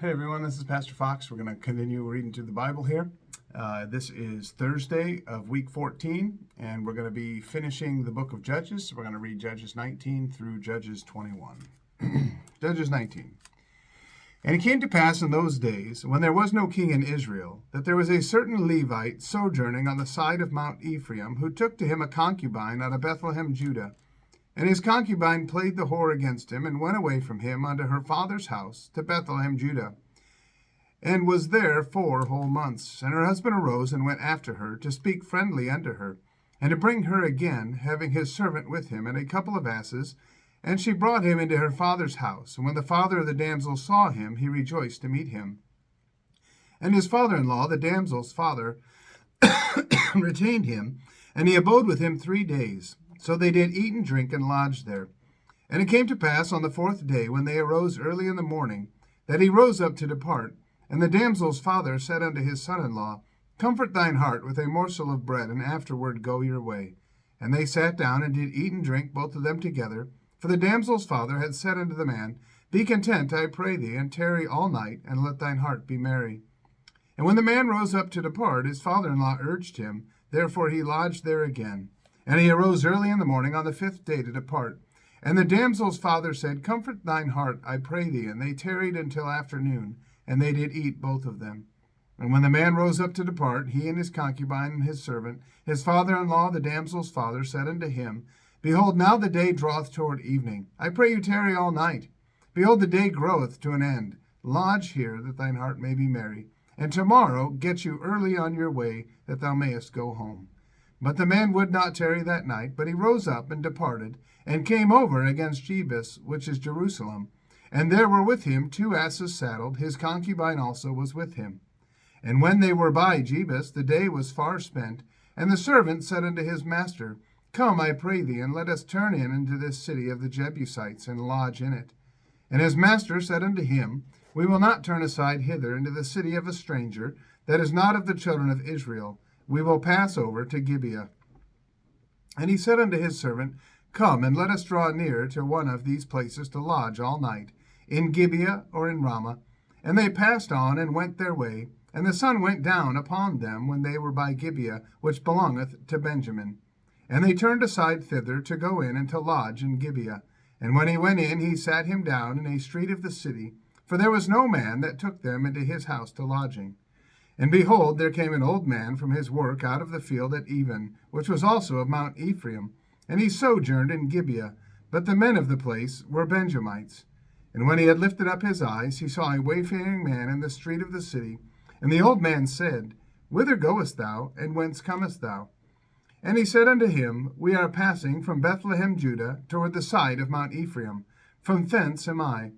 Hey everyone, this is Pastor Fox. We're going to continue reading through the Bible here. This is Thursday of week 14, and we're going to be finishing the book of Judges. We're going to read Judges 19 through Judges 21. Judges 19. And it came to pass in those days, when there was no king in Israel, that there was a certain Levite sojourning on the side of Mount Ephraim, who took to him a concubine out of Bethlehem, Judah. And his concubine played the whore against him, and went away from him unto her father's house to Bethlehem, Judah, and was there 4 whole months. And her husband arose and went after her, to speak friendly unto her, and to bring her again, having his servant with him, and a couple of asses. And she brought him into her father's house. And when the father of the damsel saw him, he rejoiced to meet him. And his father-in-law, the damsel's father, retained him, and he abode with him 3 days. So they did eat and drink and lodge there. And it came to pass on the 4th day, when they arose early in the morning, that he rose up to depart. And the damsel's father said unto his son-in-law, Comfort thine heart with a morsel of bread, and afterward go your way. And they sat down and did eat and drink, both of them together. For the damsel's father had said unto the man, Be content, I pray thee, and tarry all night, and let thine heart be merry. And when the man rose up to depart, his father-in-law urged him, therefore he lodged there again. And he arose early in the morning on the 5th day to depart. And the damsel's father said, Comfort thine heart, I pray thee. And they tarried until afternoon, and they did eat both of them. And when the man rose up to depart, he and his concubine and his servant, his father-in-law, the damsel's father, said unto him, Behold, now the day draweth toward evening. I pray you tarry all night. Behold, the day groweth to an end. Lodge here, that thine heart may be merry. And tomorrow get you early on your way, that thou mayest go home. But the man would not tarry that night, but he rose up and departed, and came over against Jebus, which is Jerusalem. And there were with him 2 asses saddled, his concubine also was with him. And when they were by Jebus, the day was far spent, and the servant said unto his master, Come, I pray thee, and let us turn in into this city of the Jebusites, and lodge in it. And his master said unto him, We will not turn aside hither into the city of a stranger, that is not of the children of Israel. We will pass over to Gibeah. And he said unto his servant, Come, and let us draw near to one of these places to lodge all night, in Gibeah or in Ramah. And they passed on and went their way, and the sun went down upon them when they were by Gibeah, which belongeth to Benjamin. And they turned aside thither to go in and to lodge in Gibeah. And when he went in, he sat him down in a street of the city, for there was no man that took them into his house to lodging. And behold, there came an old man from his work out of the field at Even, which was also of Mount Ephraim, and he sojourned in Gibeah. But the men of the place were Benjamites. And when he had lifted up his eyes, he saw a wayfaring man in the street of the city. And the old man said, Whither goest thou, and whence comest thou? And he said unto him, We are passing from Bethlehem, Judah, toward the side of Mount Ephraim. From thence am I.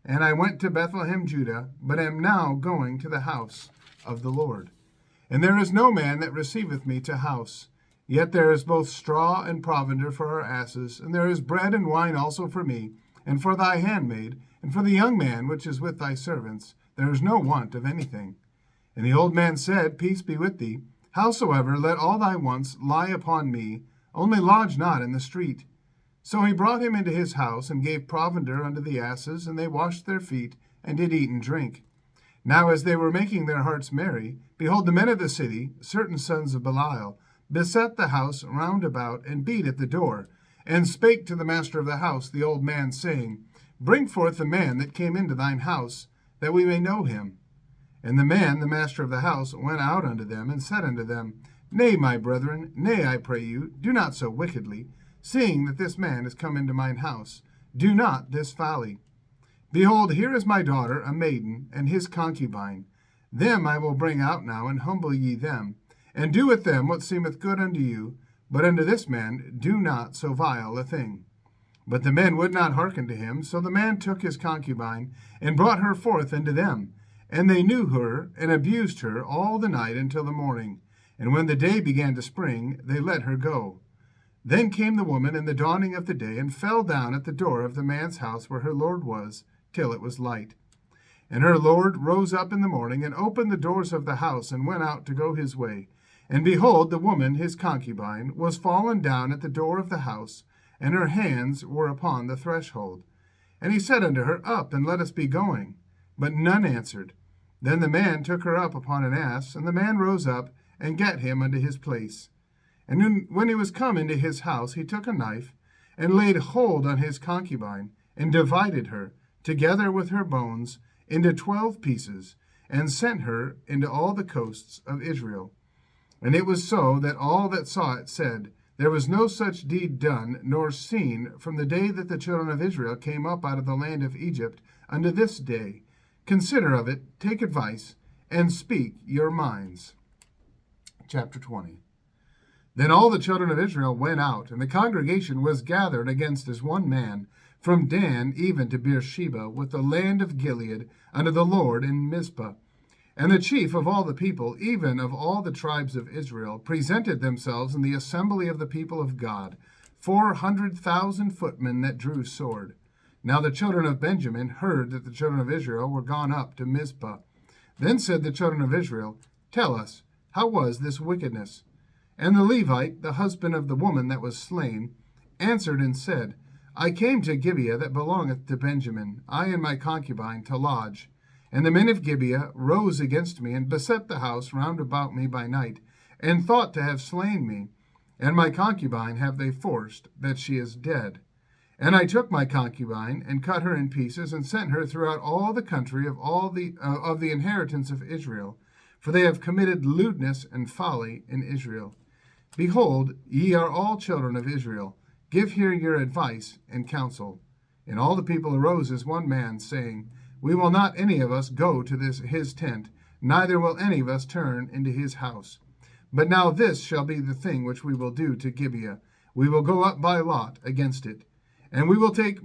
And I went to Bethlehem, Judah, but am now going to the house of the Lord. And there is no man that receiveth me to house. Yet there is both straw and provender for our asses, and there is bread and wine also for me, and for thy handmaid, and for the young man which is with thy servants. There is no want of anything. And the old man said, Peace be with thee. Howsoever, let all thy wants lie upon me, only lodge not in the street. So he brought him into his house, and gave provender unto the asses, and they washed their feet, and did eat and drink. Now as they were making their hearts merry, behold, the men of the city, certain sons of Belial, beset the house round about, and beat at the door, and spake to the master of the house, the old man, saying, Bring forth the man that came into thine house, that we may know him. And the man, the master of the house, went out unto them, and said unto them, Nay, my brethren, nay, I pray you, do not so wickedly, seeing that this man is come into mine house. Do not this folly. Behold, here is my daughter, a maiden, and his concubine. Them I will bring out now, and humble ye them, and do with them what seemeth good unto you, but unto this man do not so vile a thing. But the men would not hearken to him, so the man took his concubine, and brought her forth unto them. And they knew her, and abused her all the night until the morning. And when the day began to spring, they let her go. Then came the woman in the dawning of the day, and fell down at the door of the man's house where her lord was, till it was light. And her lord rose up in the morning, and opened the doors of the house, and went out to go his way. And behold, the woman, his concubine, was fallen down at the door of the house, and her hands were upon the threshold. And he said unto her, Up, and let us be going. But none answered. Then the man took her up upon an ass, and the man rose up and gat him unto his place. And when he was come into his house, he took a knife, and laid hold on his concubine, and divided her, together with her bones, into 12 pieces, and sent her into all the coasts of Israel. And it was so that all that saw it said, There was no such deed done nor seen from the day that the children of Israel came up out of the land of Egypt unto this day. Consider of it, take advice, and speak your minds. Chapter 20. Then all the children of Israel went out, and the congregation was gathered against as one man, from Dan even to Beersheba, with the land of Gilead, unto the Lord in Mizpah. And the chief of all the people, even of all the tribes of Israel, presented themselves in the assembly of the people of God, 400,000 footmen that drew sword. Now the children of Benjamin heard that the children of Israel were gone up to Mizpah. Then said the children of Israel, Tell us, how was this wickedness? And the Levite, the husband of the woman that was slain, answered and said, I came to Gibeah that belongeth to Benjamin, I and my concubine, to lodge. And the men of Gibeah rose against me, and beset the house round about me by night, and thought to have slain me. And my concubine have they forced, that she is dead. And I took my concubine, and cut her in pieces, and sent her throughout all the country of the inheritance of Israel, for they have committed lewdness and folly in Israel. Behold, ye are all children of Israel. Give here your advice and counsel. And all the people arose as one man, saying, We will not any of us go to his tent, neither will any of us turn into his house. But now this shall be the thing which we will do to Gibeah. We will go up by lot against it. And we will take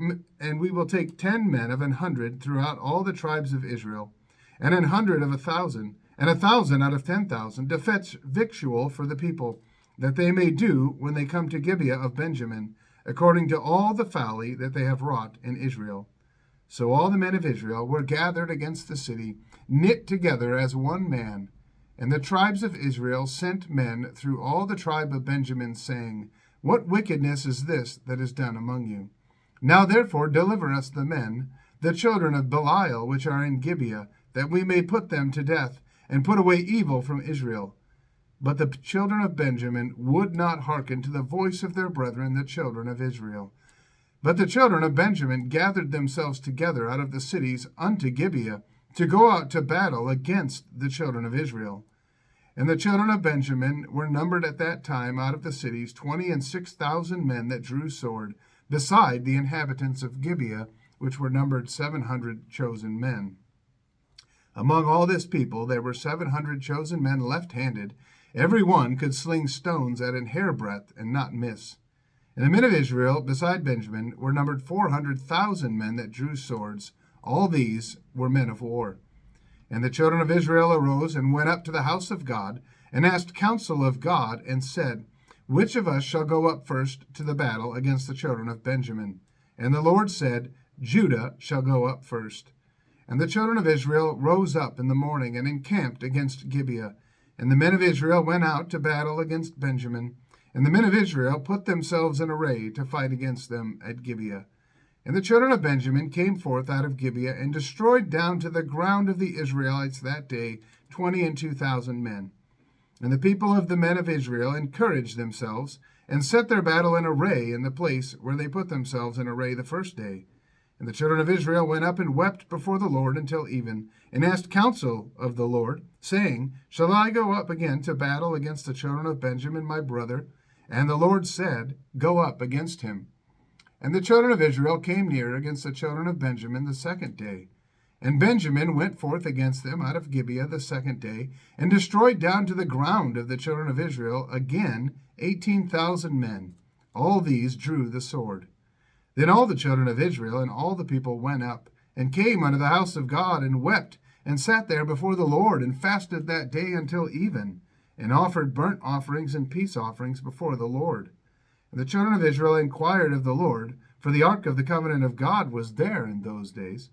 10 men of 100 throughout all the tribes of Israel, and 100 of 1,000, and 1,000 out of 10,000, to fetch victual for the people, that they may do when they come to Gibeah of Benjamin, according to all the folly that they have wrought in Israel. So all the men of Israel were gathered against the city, knit together as one man. And the tribes of Israel sent men through all the tribe of Benjamin, saying, What wickedness is this that is done among you? Now therefore deliver us the men, the children of Belial, which are in Gibeah, that we may put them to death, and put away evil from Israel. But the children of Benjamin would not hearken to the voice of their brethren, the children of Israel. But the children of Benjamin gathered themselves together out of the cities unto Gibeah, to go out to battle against the children of Israel. And the children of Benjamin were numbered at that time out of the cities 26,000 men that drew sword, beside the inhabitants of Gibeah, which were numbered 700 chosen men. Among all this people there were 700 chosen men left-handed. Every one could sling stones at an hairbreadth and not miss. And the men of Israel, beside Benjamin, were numbered 400,000 men that drew swords. All these were men of war. And the children of Israel arose and went up to the house of God, and asked counsel of God, and said, Which of us shall go up first to the battle against the children of Benjamin? And the Lord said, Judah shall go up first. And the children of Israel rose up in the morning, and encamped against Gibeah. And the men of Israel went out to battle against Benjamin. And the men of Israel put themselves in array to fight against them at Gibeah. And the children of Benjamin came forth out of Gibeah, and destroyed down to the ground of the Israelites that day 22,000 men. And the people of the men of Israel encouraged themselves, and set their battle in array in the place where they put themselves in array the first day. And the children of Israel went up and wept before the Lord until even, and asked counsel of the Lord, saying, Shall I go up again to battle against the children of Benjamin my brother? And the Lord said, Go up against him. And the children of Israel came near against the children of Benjamin the second day. And Benjamin went forth against them out of Gibeah the second day, and destroyed down to the ground of the children of Israel again 18,000 men. All these drew the sword. Then all the children of Israel and all the people went up, and came unto the house of God, and wept, and sat there before the Lord, and fasted that day until even, and offered burnt offerings and peace offerings before the Lord. And the children of Israel inquired of the Lord, for the ark of the covenant of God was there in those days.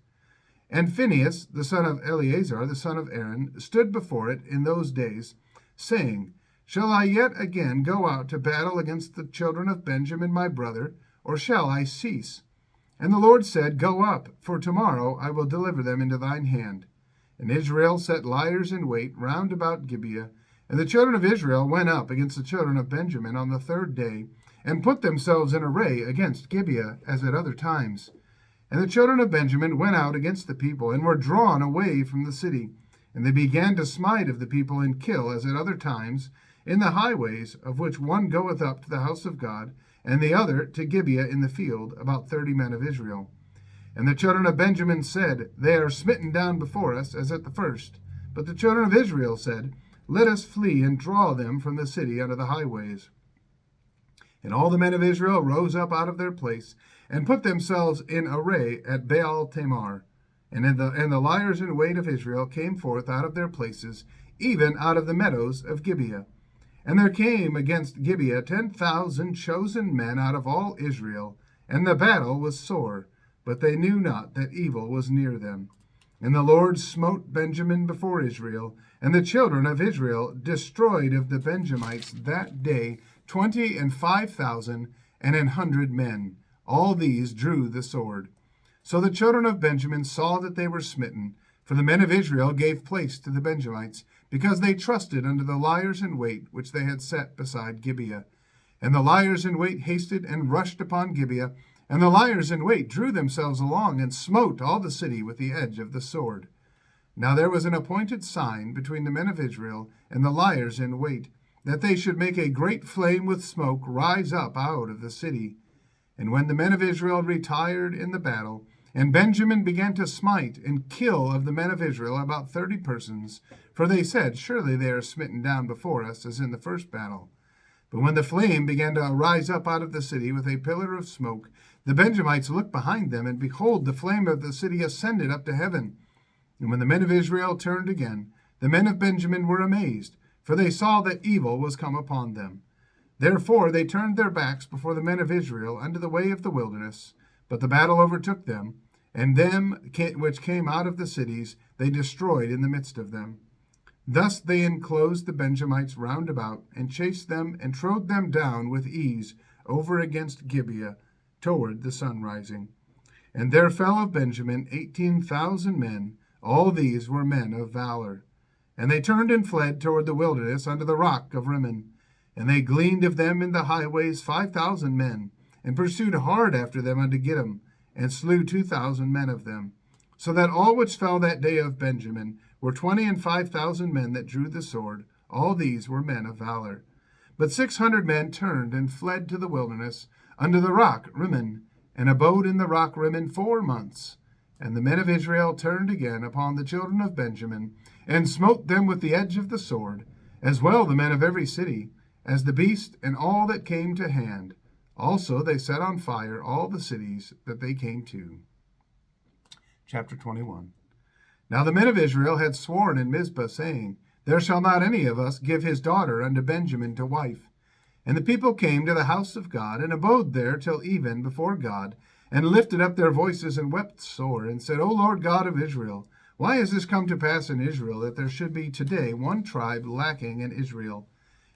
And Phinehas, the son of Eleazar, the son of Aaron, stood before it in those days, saying, Shall I yet again go out to battle against the children of Benjamin my brother, or shall I cease? And the Lord said, Go up, for tomorrow I will deliver them into thine hand. And Israel set liers in wait round about Gibeah. And the children of Israel went up against the children of Benjamin on the third day, and put themselves in array against Gibeah, as at other times. And the children of Benjamin went out against the people, and were drawn away from the city. And they began to smite of the people, and kill, as at other times, in the highways, of which one goeth up to the house of God, and the other to Gibeah in the field, about 30 men of Israel. And the children of Benjamin said, They are smitten down before us, as at the first. But the children of Israel said, Let us flee and draw them from the city unto the highways. And all the men of Israel rose up out of their place, and put themselves in array at Baal Tamar. And the liers in wait of Israel came forth out of their places, even out of the meadows of Gibeah. And there came against Gibeah 10,000 chosen men out of all Israel, and the battle was sore, but they knew not that evil was near them. And the Lord smote Benjamin before Israel, and the children of Israel destroyed of the Benjamites that day 25,000 and 100 men. All these drew the sword. So the children of Benjamin saw that they were smitten, for the men of Israel gave place to the Benjamites, because they trusted unto the liers in wait which they had set beside Gibeah. And the liers in wait hasted and rushed upon Gibeah, and the liers in wait drew themselves along, and smote all the city with the edge of the sword. Now there was an appointed sign between the men of Israel and the liers in wait, that they should make a great flame with smoke rise up out of the city. And when the men of Israel retired in the battle, and Benjamin began to smite and kill of the men of Israel about 30 persons, for they said, Surely they are smitten down before us, as in the first battle. But when the flame began to rise up out of the city with a pillar of smoke, the Benjamites looked behind them, and behold, the flame of the city ascended up to heaven. And when the men of Israel turned again, the men of Benjamin were amazed, for they saw that evil was come upon them. Therefore they turned their backs before the men of Israel unto the way of the wilderness. But the battle overtook them, and them which came out of the cities they destroyed in the midst of them. Thus they enclosed the Benjamites round about, and chased them, and trode them down with ease over against Gibeah toward the sun rising. And there fell of Benjamin 18,000 men. All these were men of valor. And they turned and fled toward the wilderness unto the rock of Rimmon. And they gleaned of them in the highways 5,000 men, and pursued hard after them unto Gittim, and slew 2,000 men of them. So that all which fell that day of Benjamin were 25,000 men that drew the sword. All these were men of valor. But 600 men turned and fled to the wilderness unto the rock Rimmon, and abode in the rock Rimmon 4 months. And the men of Israel turned again upon the children of Benjamin, and smote them with the edge of the sword, as well the men of every city, as the beast and all that came to hand. Also they set on fire all the cities that they came to. Chapter 21. Now the men of Israel had sworn in Mizpah, saying, There shall not any of us give his daughter unto Benjamin to wife. And the people came to the house of God, and abode there till even before God, and lifted up their voices, and wept sore, and said, O Lord God of Israel, why is this come to pass in Israel, that there should be today one tribe lacking in Israel?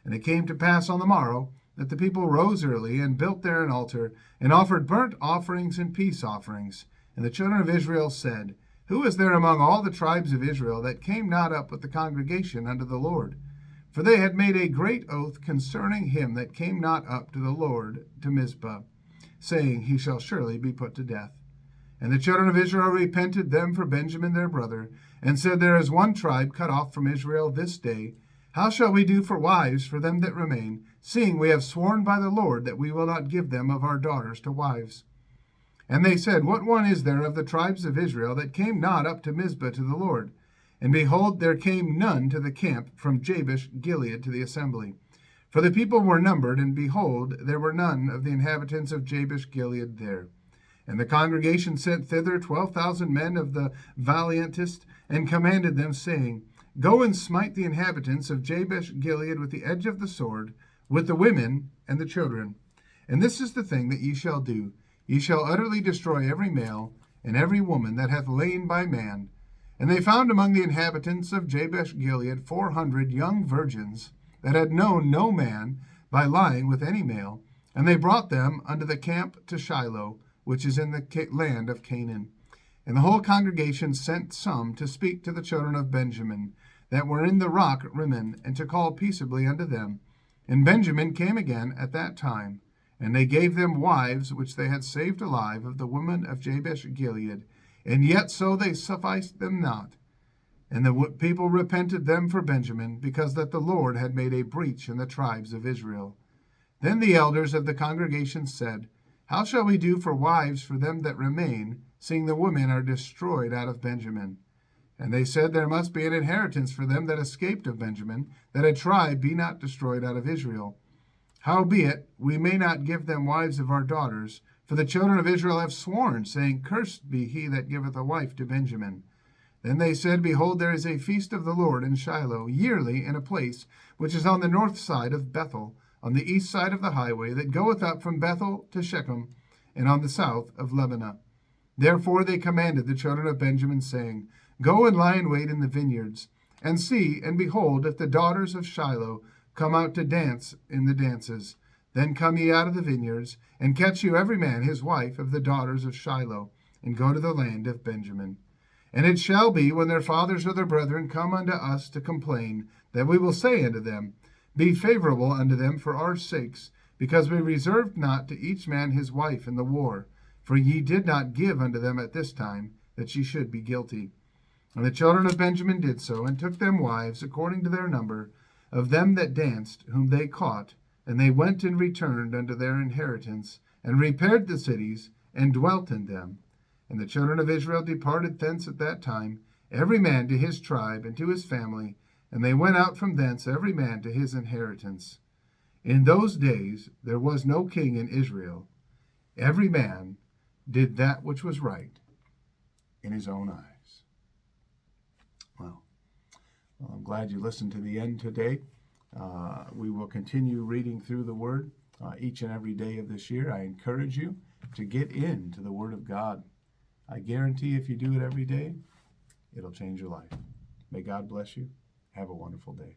And it came to pass on the morrow, that the people rose early, and built there an altar, and offered burnt offerings and peace offerings. And the children of Israel said, Who is there among all the tribes of Israel that came not up with the congregation unto the Lord? For they had made a great oath concerning him that came not up to the Lord to Mizpah, saying, He shall surely be put to death. And the children of Israel repented them for Benjamin their brother, and said, There is one tribe cut off from Israel this day. How shall we do for wives for them that remain, seeing we have sworn by the Lord that we will not give them of our daughters to wives? And they said, What one is there of the tribes of Israel that came not up to Mizpah to the Lord? And behold, there came none to the camp from Jabesh Gilead to the assembly. For the people were numbered, and behold, there were none of the inhabitants of Jabesh Gilead there. And the congregation sent thither 12,000 men of the valiantest, and commanded them, saying, Go and smite the inhabitants of Jabesh Gilead with the edge of the sword, with the women and the children. And this is the thing that ye shall do. Ye shall utterly destroy every male and every woman that hath lain by man. And they found among the inhabitants of Jabesh Gilead 400 young virgins that had known no man by lying with any male. And they brought them unto the camp to Shiloh, which is in the land of Canaan. And the whole congregation sent some to speak to the children of Benjamin, that were in the rock Rimmon, and to call peaceably unto them. And Benjamin came again at that time, and they gave them wives which they had saved alive of the women of Jabesh Gilead, and yet so they sufficed them not. And the people repented them for Benjamin, because that the Lord had made a breach in the tribes of Israel. Then the elders of the congregation said, How shall we do for wives for them that remain, seeing the women are destroyed out of Benjamin? And they said, There must be an inheritance for them that escaped of Benjamin, that a tribe be not destroyed out of Israel. Howbeit, we may not give them wives of our daughters, for the children of Israel have sworn, saying, Cursed be he that giveth a wife to Benjamin. Then they said, Behold, there is a feast of the Lord in Shiloh, yearly in a place which is on the north side of Bethel, on the east side of the highway that goeth up from Bethel to Shechem, and on the south of Lebanah. Therefore they commanded the children of Benjamin, saying, Go and lie in wait in the vineyards, and see, and behold, if the daughters of Shiloh come out to dance in the dances. Then come ye out of the vineyards, and catch you every man his wife of the daughters of Shiloh, and go to the land of Benjamin. And it shall be, when their fathers or their brethren come unto us to complain, that we will say unto them, Be favorable unto them for our sakes, because we reserved not to each man his wife in the war, for ye did not give unto them at this time, that ye should be guilty. And the children of Benjamin did so, and took them wives according to their number, of them that danced, whom they caught, and they went and returned unto their inheritance, and repaired the cities, and dwelt in them. And the children of Israel departed thence at that time, every man to his tribe and to his family, and they went out from thence every man to his inheritance. In those days there was no king in Israel. Every man did that which was right in his own eyes. Well, I'm glad you listened to the end today. We will continue reading through the Word each and every day of this year. I encourage you to get into the Word of God. I guarantee if you do it every day, it'll change your life. May God bless you. Have a wonderful day.